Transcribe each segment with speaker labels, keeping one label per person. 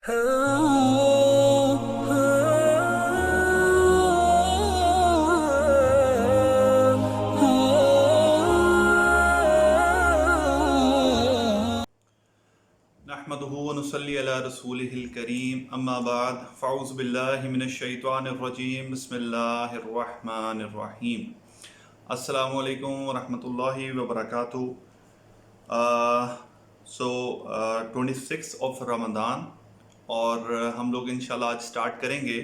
Speaker 1: नहमदुहु व नुसल्ली अला रसूलिहिल करीम अम्मा बाद फ़अऊज़ु बिल्लाहि मिनश शैतानिर रजीम बिस्मिल्लाहिर रहमानिर रहीम। अस्सलामु अलैकुम व रहमतुल्लाहि व बरकातुहू। 26 ऑफ रमज़ान और हम लोग इंशाल्लाह आज स्टार्ट करेंगे।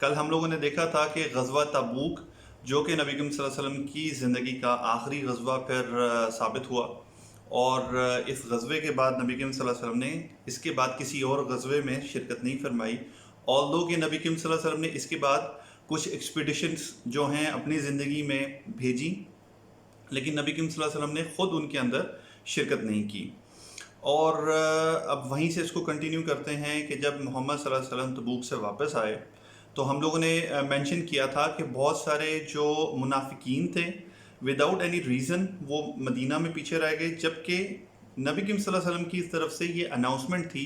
Speaker 1: कल हम लोगों ने देखा था कि ग़ज़वा तबूक जो कि नबी करीम सल्लल्लाहु अलैहि वसल्लम की ज़िंदगी का आखिरी ग़ज़वा फिर साबित हुआ, और इस ग़ज़वे के बाद नबी करीम सल्लल्लाहु अलैहि वसल्लम ने इसके बाद किसी और ग़ज़वे में शिरकत नहीं फरमाई। ऑल्दो कि नबी करीम सल्लल्लाहु अलैहि वसल्लम ने इसके बाद कुछ एक्सपीडिशंस जो हैं अपनी ज़िंदगी में भेजी, लेकिन नबी करीम सल्लल्लाहु अलैहि वसल्लम ने ख़ुद उनके अंदर शिरकत नहीं की। और अब वहीं से इसको कंटिन्यू करते हैं कि जब मोहम्मद सल्लल्लाहु अलैहि वसल्लम तबूक से वापस आए तो हम लोगों ने मेंशन किया था कि बहुत सारे जो मुनाफिकीन थे विदाउट एनी रीज़न वो मदीना में पीछे रह गए, जबकि नबी करीम सल्लल्लाहु अलैहि वसल्लम की तरफ से ये अनाउंसमेंट थी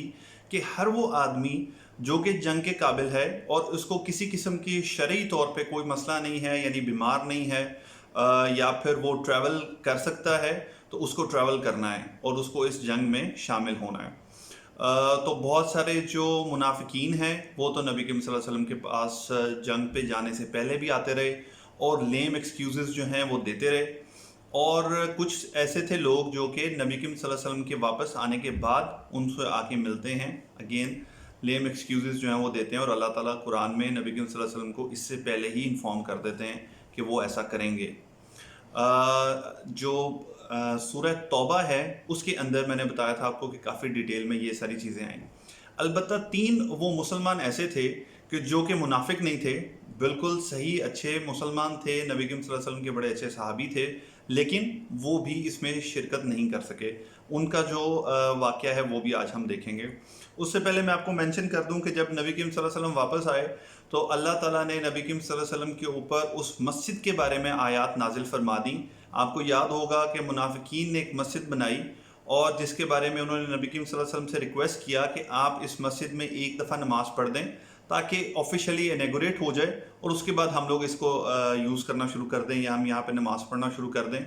Speaker 1: कि हर वो आदमी जो कि जंग के काबिल है और उसको किसी किस्म की शरई तौर पे कोई मसला नहीं है, यानी बीमार नहीं है या फिर वो ट्रैवल कर सकता है, तो उसको ट्रैवल करना है और उसको इस जंग में शामिल होना है। तो बहुत सारे जो मुनाफिकीन हैं वो तो नबी करीम सल्लल्लाहु अलैहि वसल्लम के पास जंग पे जाने से पहले भी आते रहे और लेम एक्सक्यूज़ेस जो हैं वो देते रहे, और कुछ ऐसे थे लोग जो कि नबी करीम सल्लल्लाहु अलैहि वसल्लम के वापस आने के बाद उनसे आके मिलते हैं, अगेन लेम एक्सक्यूज़ेस जो हैं वो देते हैं, और अल्लाह ताला कुरान में नबी करीम सल्लल्लाहु अलैहि वसल्लम को इससे पहले ही इन्फॉर्म कर देते हैं कि वो ऐसा करेंगे। जो सूरह तौबा है उसके अंदर मैंने बताया था आपको कि काफ़ी डिटेल में ये सारी चीज़ें आई। अलबत्ता 3 वो मुसलमान ऐसे थे कि जो कि मुनाफिक नहीं थे, बिल्कुल सही अच्छे मुसलमान थे, नबी करीम सल्लल्लाहु अलैहि वसल्लम के बड़े अच्छे सहाबी थे, लेकिन वो भी इसमें शिरकत नहीं कर सके। उनका जो वाक़या है वो भी आज हम देखेंगे। उससे पहले मैं आपको मेंशन कर दूं कि जब नबी करीम सल्लल्लाहु अलैहि वसल्लम वापस आए तो अल्लाह ताला ने नबी करीम सल्लल्लाहु अलैहि वसल्लम के ऊपर उस मस्जिद के बारे में आयात नाजिल फरमा दी। आपको याद होगा कि मुनाफिकीन ने एक मस्जिद बनाई और जिसके बारे में उन्होंने नबी करीम सल्लल्लाहु अलैहि वसल्लम से रिक्वेस्ट किया कि आप इस मस्जिद में एक दफ़ा नमाज़ पढ़ दें ताकि ऑफिशियली इनॉग्रेट हो जाए और उसके बाद हम लोग इसको यूज़ करना शुरू कर दें या हम यहाँ पे नमाज़ पढ़ना शुरू कर दें।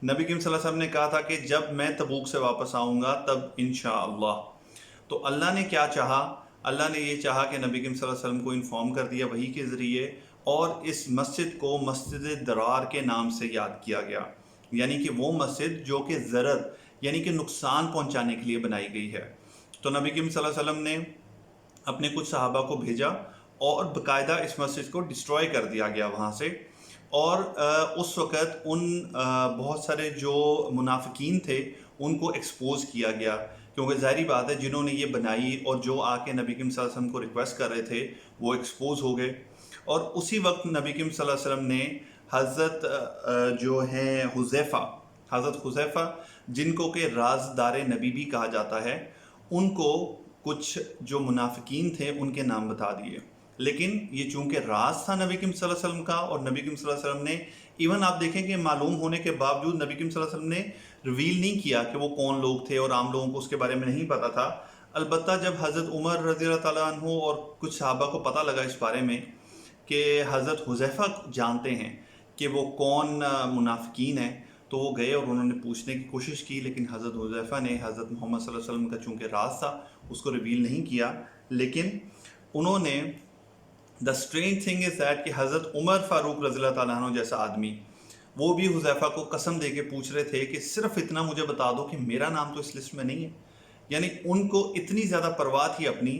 Speaker 1: नबी करीम सल्लल्लाहु अलैहि वसल्लम ने कहा था कि जब मैं तबूक से वापस आऊँगा तब इंशाअल्लाह। तो अल्लाह ने क्या चाहा, अल्लाह ने ये चाहा कि नबी करीम सल्लल्लाहु अलैहि वसल्लम को इन्फॉर्म कर दिया वही के ज़रिए, और इस मस्जिद को मस्जिद दरार के नाम से याद किया गया, यानी कि वो मस्जिद जो कि ज़रर यानी कि नुकसान पहुंचाने के लिए बनाई गई है। तो नबी करीम सल्लल्लाहु अलैहि वसल्लम ने अपने कुछ सहाबा को भेजा और बाकायदा इस मस्जिद को डिस्ट्रॉय कर दिया गया वहाँ से, और उस वक़्त उन बहुत सारे जो मुनाफिकीन थे उनको एक्सपोज़ किया गया, क्योंकि ज़ाहिरी बात है जिन्होंने ये बनाई और जो आके नबी करीम सल्लल्लाहु अलैहि वसल्लम को रिक्वेस्ट कर रहे थे वो एक्सपोज़ हो गए। और उसी वक्त नबी करीम सल्लल्लाहु अलैहि वसल्लम ने हज़रत जो हैं हज़रत हुज़ैफ़ा जिनको कि राज़दार नबी भी कहा जाता है, उनको कुछ जो मुनाफिकीन थे उनके नाम बता दिए। लेकिन ये चूंकि राज था नबी करीम सल्लल्लाहु अलैहि वसल्लम का, और नबी करीम सल्लल्लाहु अलैहि वसल्लम ने इवन आप देखें कि मालूम होने के बावजूद नबी करीम सल्लल्लाहु अलैहि वसल्लम ने रिवील नहीं किया कि वो कौन लोग थे, और आम लोगों को उसके बारे में नहीं पता था। अलबत्ता जब हज़रत उमर रज़ियल्लाहु ताला अन्हु और कुछ सहाबा को पता लगा इस बारे में कि हज़रत हुज़ैफ़ा जानते हैं कि वो कौन मुनाफिकीन है, तो वो गए और उन्होंने पूछने की कोशिश की, लेकिन हज़रत हुज़ैफ़ा ने हज़रत मोहम्मद सल्लल्लाहु अलैहि वसल्लम का चूँकि राज था उसको रिवील नहीं किया। लेकिन उन्होंने the strange thing is that कि हज़रत उमर फ़ारूक रज़ियल्लाहु ताला अन्हु जैसा आदमी वो भी हुज़ैफ़ा को कसम दे के पूछ रहे थे कि सिर्फ इतना मुझे बता दो कि मेरा नाम तो इस लिस्ट में नहीं है। यानी उनको इतनी ज़्यादा परवाह थी अपनी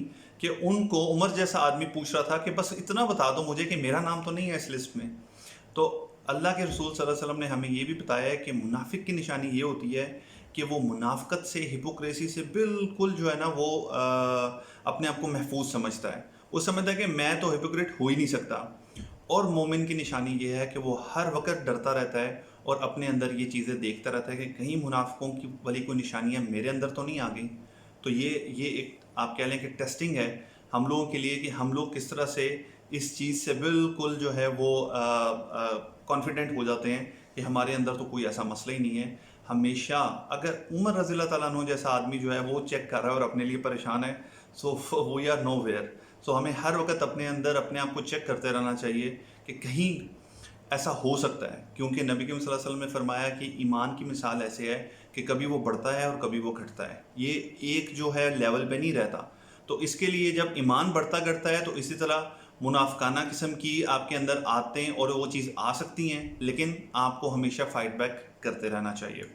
Speaker 1: कि उनको उमर जैसा आदमी पूछ रहा था कि बस इतना बता दो मुझे कि मेरा नाम तो नहीं है इस लिस्ट में। तो अल्लाह के रसूल सल्लल्लाहु अलैहि वसल्लम ने हमें ये भी बताया है कि मुनाफिक की निशानी ये होती है कि वो मुनाफ़क़त से, हिपोक्रेसी से बिल्कुल जो है ना वो अपने आप को महफूज समझता है। वो समझता है कि मैं तो हिपोक्रेट हो ही नहीं सकता। और मोमिन की निशानी ये है कि वो हर वक्त डरता रहता है और अपने अंदर ये चीज़ें देखता रहता है कि कहीं मुनाफिकों की वाली कोई निशानियाँ मेरे अंदर तो नहीं आ गई। तो ये एक आप कह लें कि टेस्टिंग है हम लोगों के लिए कि हम लोग किस तरह से इस चीज़ से बिल्कुल जो है वो कॉन्फिडेंट हो जाते हैं कि हमारे अंदर तो कोई ऐसा मसला ही नहीं है। हमेशा अगर उमर रज़ियल्लाहु ताला अन्हु जैसा आदमी जो है वो चेक कर रहा है और अपने लिए परेशान है, so we are nowhere. So हमें हर वक्त अपने अंदर अपने आप को चेक करते रहना चाहिए कि कहीं ऐसा हो सकता है, क्योंकि नबी करीम सल्लल्लाहु अलैहि वसल्लम ने फरमाया कि ईमान की मिसाल ऐसे है कि कभी वो बढ़ता है और कभी वो घटता है, ये एक जो है लेवल पे नहीं रहता। तो इसके लिए जब ईमान बढ़ता घटता है तो इसी तरह मुनाफिकाना किस्म की आपके अंदर आते और वो चीज़ आ सकती हैं, लेकिन आपको हमेशा फाइट बैक करते रहना चाहिए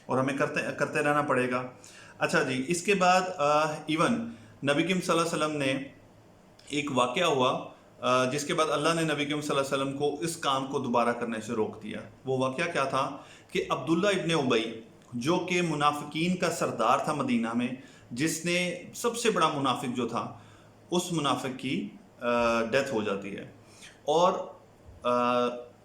Speaker 1: और हमें करते करते रहना पड़ेगा। अच्छा जी, इसके बाद इवन नबी करीम सल्लल्लाहु अलैहि वसल्लम ने एक वाक़या हुआ जिसके बाद अल्लाह ने नबी करीम सल्लल्लाहु अलैहि वसल्लम को इस काम को दोबारा करने से रोक दिया। वो वाक़या क्या था कि अब्दुल्ला इब्ने उबई, जो कि मुनाफिकीन का सरदार था मदीना में, जिसने सबसे बड़ा मुनाफिक जो था, उस मुनाफिक की डेथ हो जाती है। और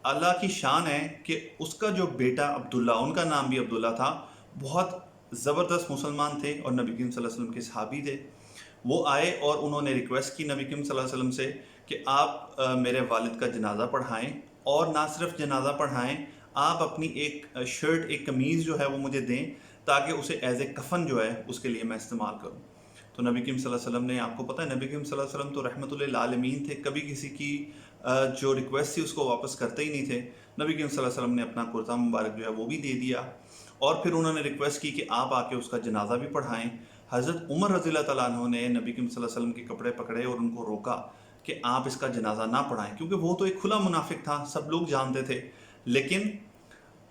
Speaker 1: अल्लाह की शान है कि उसका जो बेटा अब्दुल्ला, उनका नाम भी अब्दुल्ला था, बहुत ज़बरदस्त मुसलमान थे और नबी करीम सल्लल्लाहु अलैहि वसल्लम के सहाबी थे। वो आए और उन्होंने रिक्वेस्ट की नबी करीम सल्लल्लाहु अलैहि वसल्लम से कि आप मेरे वालिद का जनाजा पढ़ाएं, और ना सिर्फ जनाजा पढ़ाएं, आप अपनी एक शर्ट, एक कमीज़ जो है वो मुझे दें, ताकि उसे एज ए कफन जो है उसके लिए मैं इस्तेमाल करूं। तो नबी करीम सल्लल्लाहु अलैहि वसल्लम ने, आपको पता है नबी करीम सल्लल्लाहु अलैहि वसल्लम तो रहमतुल लिल आलमीन थे, कभी किसी की जो रिक्वेस्ट थी उसको वापस करते ही नहीं थे। नबी करीम सल्लल्लाहु अलैहि वसल्लम ने अपना कुर्ता मुबारक जो है वो भी दे दिया, और फिर उन्होंने रिक्वेस्ट की कि आप आके उसका जनाजा भी पढ़ाएं। हज़रत उमर रज़ियल्लाहु तआला अन्हु ने नबी करीम सल्लल्लाहु अलैहि वसल्लम के कपड़े पकड़े और उनको रोका कि आप इसका जनाजा ना पढ़ाएं, क्योंकि वो तो एक खुला मुनाफिक था, सब लोग जानते थे। लेकिन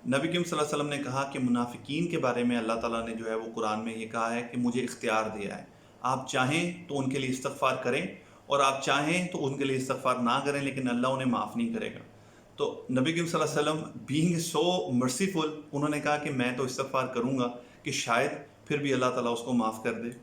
Speaker 1: नबी करीम सल्लल्लाहु अलैहि वसल्लम ने कहा कि मुनाफिकीन के बारे में अल्लाह ताला ने जो है वो कुरान में ये कहा है कि मुझे इख्तियार दिया है, आप चाहें तो उनके लिए इस्तग़फ़ार करें और आप चाहें तो उनके लिए इस्तग़फ़ार ना करें, लेकिन अल्लाह उन्हें माफ़ नहीं करेगा। तो नबी करीम सल्लल्लाहु अलैहि वसल्लम बीइंग सो मर्सीफुल, उन्होंने कहा कि मैं तो इस्तग़फ़ार करूँगा कि शायद फिर भी अल्लाह ताला उसको माफ़ कर दे।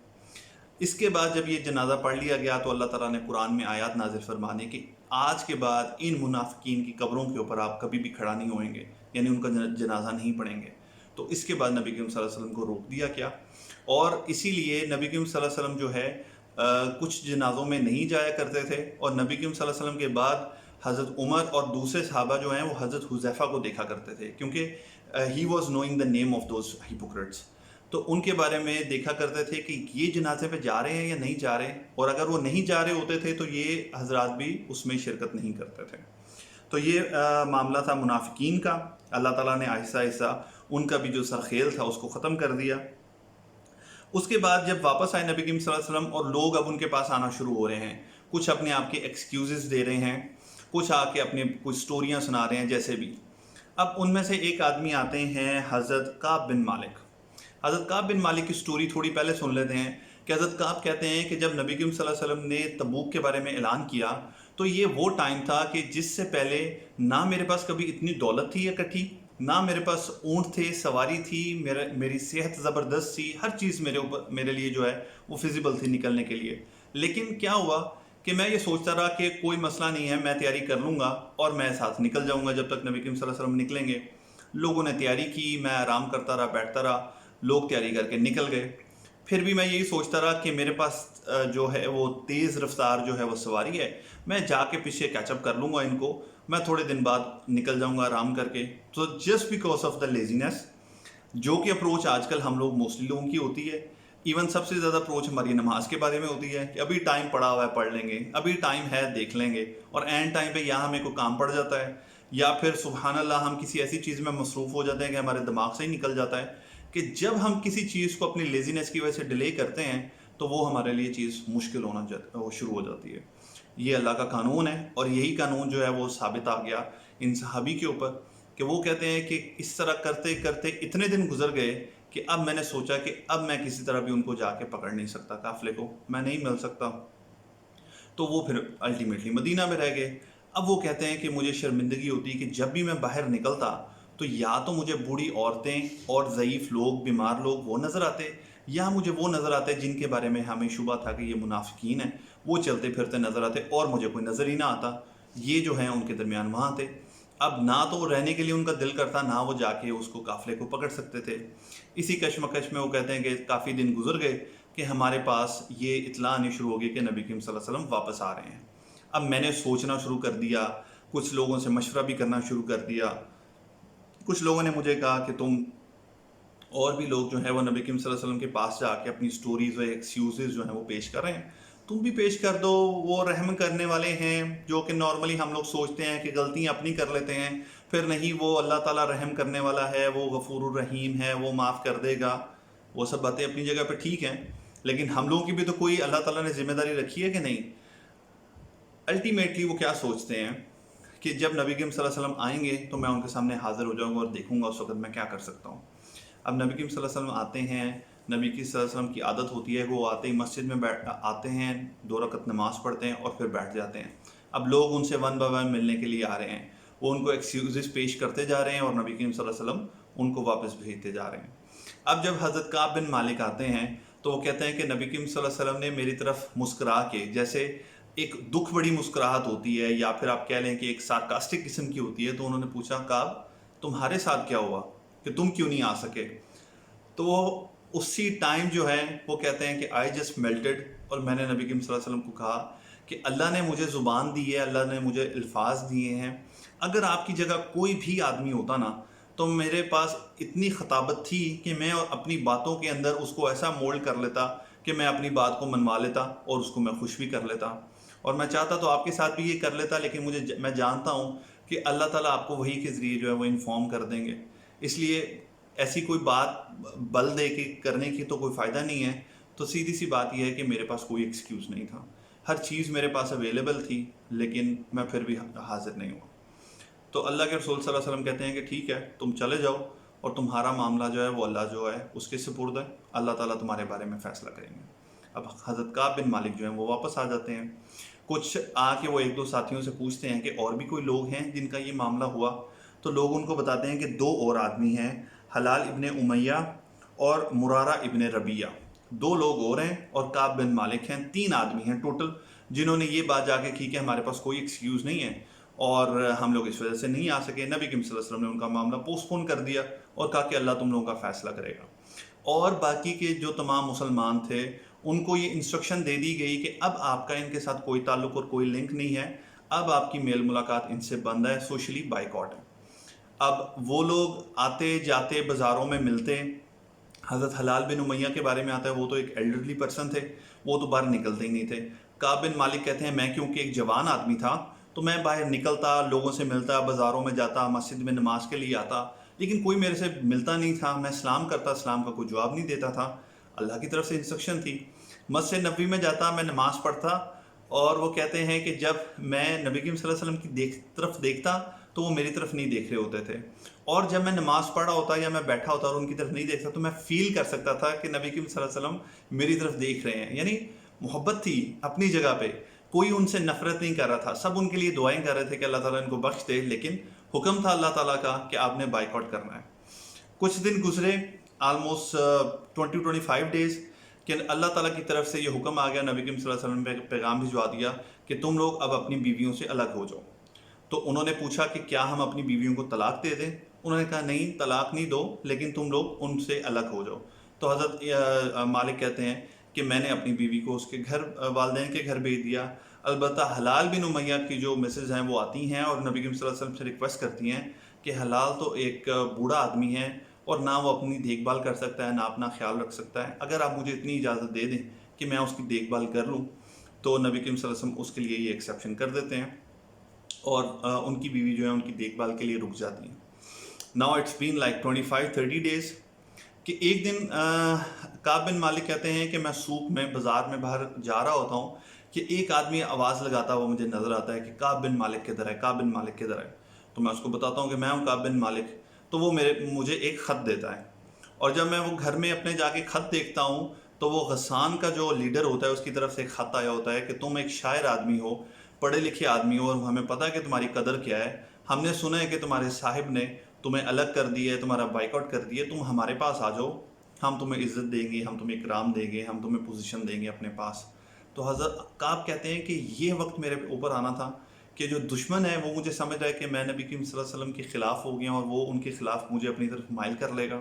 Speaker 1: इसके बाद जब ये जनाजा पढ़ लिया गया तो अल्लाह ताला ने कुरान में आयत नाज़िल फरमा दी कि आज के बाद इन मुनाफिकीन की कब्रों के ऊपर आप कभी भी खड़ा नहीं होएंगे, यानी उनका जनाजा नहीं पढ़ेंगे। तो इसके बाद नबी करीम सल्लल्लाहु अलैहि वसल्लम को रोक दिया गया, और इसीलिए नबी करीम सल्लल्लाहु अलैहि वसल्लम जो है कुछ जनाजों में नहीं जाया करते थे, और नबी करीम सल्लल्लाहु अलैहि वसल्लम के बाद हज़रत उमर और दूसरे सहाबा जो हैं वो हज़रत हुज़ैफ़ा को देखा करते थे, क्योंकि he was knowing the name of those Hippocrates. तो उनके बारे में देखा करते थे कि ये जनाजे पे जा रहे हैं या नहीं जा रहे, और अगर वो नहीं जा रहे होते थे तो ये हजरात भी उसमें शिरकत नहीं करते थे। तो ये मामला था मुनाफिकीन का। अल्लाह ताला ने आहिस्ता आहिस्ता उनका भी जो सरखेल था उसको ख़त्म कर दिया। उसके बाद जब वापस आए नबी करीम सल्लल्लाहु अलैहि वसल्लम, और लोग अब उनके पास आना शुरू हो रहे हैं, कुछ अपने आप के एक्सक्यूज़ेस दे रहे हैं, कुछ आके अपने कुछ स्टोरियाँ सुना रहे हैं जैसे भी। अब उनमें से एक आदमी आते हैं हज़रत काब बिन मालिक। हज़रत काब बिन मालिक की स्टोरी थोड़ी पहले सुन लेते हैं कि हज़रत काब कहते हैं कि जब नबी करीम सल्लल्लाहु अलैहि वसल्लम ने तबूक के बारे में ऐलान किया, तो ये वो टाइम था कि जिससे पहले ना मेरे पास कभी इतनी दौलत थी इकट्ठी, ना मेरे पास ऊँट थे, सवारी थी, मेरी सेहत ज़बरदस्त थी, हर चीज़ मेरे लिए जो है वो फिजिबल थी निकलने के लिए। लेकिन क्या हुआ कि मैं ये सोचता रहा कि कोई मसला नहीं है, मैं तैयारी कर लूँगा और मैं साथ निकल जाऊँगा जब तक नबी करीम सल्लल्लाहु अलैहि वसल्लम निकलेंगे। लोगों ने तैयारी की, मैं आराम करता रहा, बैठता रहा, लोग तैयारी करके निकल गए। फिर भी मैं यही सोचता रहा कि मेरे पास जो है वो तेज़ रफ्तार जो है वो सवारी है, मैं जाके पीछे कैचअप कर लूँगा इनको, मैं थोड़े दिन बाद निकल जाऊँगा आराम करके। तो just because of the laziness, जो कि अप्रोच आजकल हम लोग मोस्टली लोगों की होती है। इवन सबसे ज़्यादा अप्रोच हमारी नमाज के बारे में होती है कि अभी टाइम पड़ा हुआ है, पढ़ लेंगे, अभी टाइम है देख लेंगे, और एंड टाइम पे या हमें कोई काम पड़ जाता है, या फिर सुबहान अल्लाह हम किसी ऐसी चीज़ में मसरूफ़ हो जाते हैं कि हमारे दिमाग से ही निकल जाता है कि जब हम किसी चीज़ को अपनी लेजीनेस की वजह से डिले करते हैं तो वो हमारे लिए चीज़ मुश्किल होना शुरू हो जाती है। ये अल्लाह का कानून है, और यही कानून जो है वो साबित आ गया इन सहाबी के ऊपर कि वो कहते हैं कि इस तरह करते करते इतने दिन गुजर गए कि अब मैंने सोचा कि अब मैं किसी तरह भी उनको जाके पकड़ नहीं सकता, काफिले को मैं नहीं मिल सकता। तो वो फिर अल्टीमेटली मदीना में रह गए। अब वो कहते हैं कि मुझे शर्मिंदगी होती कि जब भी मैं बाहर निकलता तो या तो मुझे बूढ़ी औरतें और ज़ईफ़ लोग, बीमार लोग वो नज़र आते, या मुझे वो नज़र आते जिनके बारे में हमें शुबा था कि ये मुनाफिकीन हैं, वो चलते फिरते नज़र आते, और मुझे कोई नज़र ही ना आता। ये जो हैं उनके दरमियान वहाँ थे। अब ना तो रहने के लिए उनका दिल करता, ना वो जाके उसको काफ़िले को पकड़ सकते थे। इसी कशमकश में वो कहते हैं कि काफ़ी दिन गुजर गए कि हमारे पास ये इत्तला आनी शुरू हो गई कि नबी करीम सल्लल्लाहु अलैहि वसल्लम वापस आ रहे हैं। अब मैंने सोचना शुरू कर दिया, कुछ लोगों से मशवरा भी करना शुरू कर दिया। कुछ लोगों ने मुझे कहा कि तुम اور بھی لوگ جو ہیں وہ نبی کریم صلی اللہ علیہ وسلم کے پاس جا کے اپنی سٹوریز و ایکسکیوزز جو ہیں وہ پیش کر رہے ہیں. تم بھی پیش کر دو، وہ رحم کرنے والے ہیں، جو کہ نارملی ہم لوگ سوچتے ہیں کہ غلطیاں اپنی کر لیتے ہیں، پھر نہیں، وہ اللہ تعالیٰ رحم کرنے والا ہے، وہ غفور الرحیم ہے، وہ معاف کر دے گا. وہ سب باتیں اپنی جگہ پہ ٹھیک ہیں، لیکن ہم لوگوں کی بھی تو کوئی اللہ تعالیٰ نے ذمہ داری رکھی ہے کہ نہیں؟ الٹیمیٹلی وہ کیا سوچتے ہیں کہ جب نبی کریم صلی اللہ علیہ وسلم آئیں گے تو میں ان کے سامنے حاضر ہو جاؤں گا اور دیکھوں گا اس وقت میں کیا کر سکتا ہوں. اب نبی کریم صلی اللہ علیہ وسلم آتے ہیں، نبی کی صلی اللہ علیہ وسلم کی عادت ہوتی ہے کہ وہ آتے ہی مسجد میں آتے ہیں، 2 رکعت نماز پڑھتے ہیں اور پھر بیٹھ جاتے ہیں. اب لوگ ان سے ون بائی ون ملنے کے لیے آ رہے ہیں، وہ ان کو ایکسکیوزز پیش کرتے جا رہے ہیں اور نبی کریم صلی اللہ علیہ وسلم ان کو واپس بھیجتے جا رہے ہیں. اب جب حضرت کعب بن مالک آتے ہیں تو وہ کہتے ہیں کہ نبی کریم صلی اللہ علیہ وسلم نے میری طرف مسکرا کے، جیسے ایک دکھ بڑی مسکراہٹ ہوتی ہے یا پھر آپ کہہ لیں کہ ایک سارکاسٹک قسم کی ہوتی ہے، تو انہوں نے پوچھا کعب تمہارے ساتھ کیا ہوا کہ تم کیوں نہیں آ سکے؟ تو وہ اسی ٹائم جو ہے وہ کہتے ہیں کہ آئی جسٹ میلٹڈ، اور میں نے نبی کریم صلی اللہ علیہ وسلم کو کہا کہ اللہ نے مجھے زبان دی ہے، اللہ نے مجھے الفاظ دیے ہیں. اگر آپ کی جگہ کوئی بھی آدمی ہوتا نا تو میرے پاس اتنی خطابت تھی کہ میں اپنی باتوں کے اندر اس کو ایسا مولڈ کر لیتا کہ میں اپنی بات کو منوا لیتا اور اس کو میں خوش بھی کر لیتا، اور میں چاہتا تو آپ کے ساتھ بھی یہ کر لیتا، لیکن میں جانتا ہوں کہ اللہ تعالیٰ آپ کو وحی کے ذریعے جو ہے وہ انفارم کر دیں گے. اس لیے ایسی کوئی بات بل دے کے کرنے کی تو کوئی فائدہ نہیں ہے. تو سیدھی سی بات یہ ہے کہ میرے پاس کوئی ایکسکیوز نہیں تھا، ہر چیز میرے پاس اویلیبل تھی، لیکن میں پھر بھی حاضر نہیں ہوا. تو اللہ کے رسول صلی اللہ علیہ وسلم کہتے ہیں کہ ٹھیک ہے، تم چلے جاؤ اور تمہارا معاملہ جو ہے وہ اللہ جو ہے اس کے سپرد ہے، اللہ تعالیٰ تمہارے بارے میں فیصلہ کریں گے. اب حضرت کعب بن مالک جو ہیں وہ واپس آ جاتے ہیں. کچھ آ کے وہ 1-2 ساتھیوں سے پوچھتے ہیں کہ اور بھی کوئی لوگ ہیں جن کا یہ معاملہ ہوا؟ تو لوگ ان کو بتاتے ہیں کہ 2 اور آدمی ہیں، حلال ابن امیہ اور مرارہ ابن ربیہ، 2 لوگ اور ہیں، اور کعب بن مالک ہیں. 3 آدمی ہیں ٹوٹل جنہوں نے یہ بات جا کے کی کہ ہمارے پاس کوئی ایکسکیوز نہیں ہے اور ہم لوگ اس وجہ سے نہیں آ سکے. نبی کریم صلی اللہ علیہ وسلم نے ان کا معاملہ پوسٹ پون کر دیا اور کہا کہ اللہ تم لوگوں کا فیصلہ کرے گا. اور باقی کے جو تمام مسلمان تھے ان کو یہ انسٹرکشن دے دی گئی کہ اب آپ کا ان کے ساتھ کوئی تعلق اور کوئی لنک نہیں ہے، اب آپ کی میل ملاقات ان سے بند ہے، سوشلی بائیکاٹ ہے. اب وہ لوگ آتے جاتے بازاروں میں ملتے. حضرت حلال بن امیہ کے بارے میں آتا ہے وہ تو ایک ایلڈرلی پرسن تھے، وہ تو باہر نکلتے ہی نہیں تھے. کعب بن مالک کہتے ہیں میں کیونکہ ایک جوان آدمی تھا تو میں باہر نکلتا، لوگوں سے ملتا، بازاروں میں جاتا، مسجد میں نماز کے لیے آتا، لیکن کوئی میرے سے ملتا نہیں تھا. میں سلام کرتا، سلام کا کوئی جواب نہیں دیتا تھا. اللہ کی طرف سے انسٹرکشن تھی. مسجد نبوی میں جاتا، میں نماز پڑھتا، اور وہ کہتے ہیں کہ جب میں نبی کریم صلی اللہ علیہ وسلم کی طرف دیکھتا تو وہ میری طرف نہیں دیکھ رہے ہوتے تھے، اور جب میں نماز پڑھا ہوتا یا میں بیٹھا ہوتا اور ان کی طرف نہیں دیکھتا تو میں فیل کر سکتا تھا کہ نبی کریم صلی اللہ علیہ وسلم میری طرف دیکھ رہے ہیں. یعنی محبت تھی اپنی جگہ پہ، کوئی ان سے نفرت نہیں کر رہا تھا، سب ان کے لیے دعائیں کر رہے تھے کہ اللہ تعالیٰ ان کو بخش دے، لیکن حکم تھا اللہ تعالیٰ کا کہ آپ نے بائیک آؤٹ کرنا ہے. کچھ دن گزرے، آلموسٹ 20-25 ڈیز، کہ اللہ تعالیٰ کی طرف سے یہ حکم آ گیا، نبی کریم صلی اللہ علیہ وسلم نے پیغام بھجوا دیا کہ تم لوگ اب اپنی بیویوں سے الگ ہو جاؤ. تو انہوں نے پوچھا کہ کیا ہم اپنی بیویوں کو طلاق دے دیں؟ انہوں نے کہا نہیں، طلاق نہیں دو، لیکن تم لوگ ان سے الگ ہو جاؤ. تو حضرت مالک کہتے ہیں کہ میں نے اپنی بیوی کو اس کے گھر، والدین کے گھر بھیج دیا. البتہ حلال بن امیہ کی جو مسز ہیں وہ آتی ہیں اور نبی کریم صلی اللہ علیہ وسلم سے ریکویسٹ کرتی ہیں کہ حلال تو ایک بوڑھا آدمی ہے اور نہ وہ اپنی دیکھ بھال کر سکتا ہے، نہ اپنا خیال رکھ سکتا ہے، اگر آپ مجھے اتنی اجازت دے دیں کہ میں اس کی دیکھ بھال کر لوں. تو نبی کریم صلی اللہ علیہ وسلم اس کے لیے یہ ایکسیپشن کر دیتے ہیں اور ان کی بیوی جو ہے ان کی دیکھ بھال کے لیے رک جاتی ہیں. Now it's been like 25-30 days کہ ایک دن کعب بن مالک کہتے ہیں کہ میں سوق میں، بازار میں باہر جا رہا ہوتا ہوں کہ ایک آدمی آواز لگاتا ہوا مجھے نظر آتا ہے کہ کعب بن مالک کدھر ہے، کعب بن مالک کدھر ہے. تو میں اس کو بتاتا ہوں کہ میں ہوں کعب بن مالک. تو وہ مجھے ایک خط دیتا ہے، اور جب میں وہ گھر میں اپنے جا کے خط دیکھتا ہوں تو وہ غسان کا جو لیڈر ہوتا ہے اس کی طرف سے ایک خط آیا ہوتا ہے کہ تم ایک شاعر آدمی ہو، پڑھے لکھے آدمی ہو، اور ہمیں پتہ ہے کہ تمہاری قدر کیا ہے. ہم نے سنا ہے کہ تمہارے صاحب نے تمہیں الگ کر دی ہے، تمہارا بائیک آؤٹ کر دی ہے، تم ہمارے پاس آ جاؤ، ہم تمہیں عزت دیں گے، ہم تمہیں اکرام دیں گے، ہم تمہیں پوزیشن دیں گے اپنے پاس. تو حضرت کعب کہتے ہیں کہ یہ وقت میرے اوپر آنا تھا کہ جو دشمن ہے وہ مجھے سمجھ رہا ہے کہ میں نبی کریم صلی اللہ علیہ وسلم کے خلاف ہو گیا اور وہ ان کے خلاف مجھے اپنی طرف مائل کر لے گا.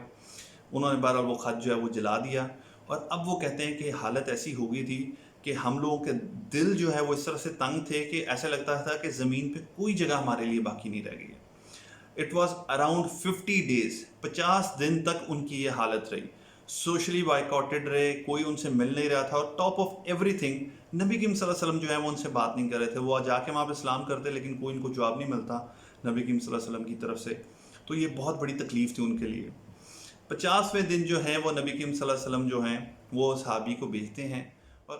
Speaker 1: انہوں نے بہرحال وہ خط جو ہے وہ جلا دیا. اور اب وہ کہتے ہیں کہ حالت ایسی ہو گئی تھی کہ ہم لوگوں کے دل جو ہے وہ اس طرح سے تنگ تھے کہ ایسا لگتا تھا کہ زمین پہ کوئی جگہ ہمارے لیے باقی نہیں رہ گئی ہے. اٹ واز اراؤنڈ 50 days، 50 دن تک ان کی یہ حالت رہی، سوشلی بائیکاٹڈ رہے، کوئی ان سے مل نہیں رہا تھا، اور ٹاپ آف ایوری تھنگ نبی کریم صلی اللہ علیہ وسلم جو ہے وہ ان سے بات نہیں کر رہے تھے، وہ جا کے وہاں پہ اسلام کرتے لیکن کوئی ان کو جواب نہیں ملتا نبی کریم صلی اللہ علیہ وسلم کی طرف سے. تو یہ بہت بڑی تکلیف تھی ان کے لیے. 50ویں دن جو ہے وہ نبی کریم صلی اللہ علیہ وسلم جو ہیں وہ صحابی کو بھیجتے ہیں اور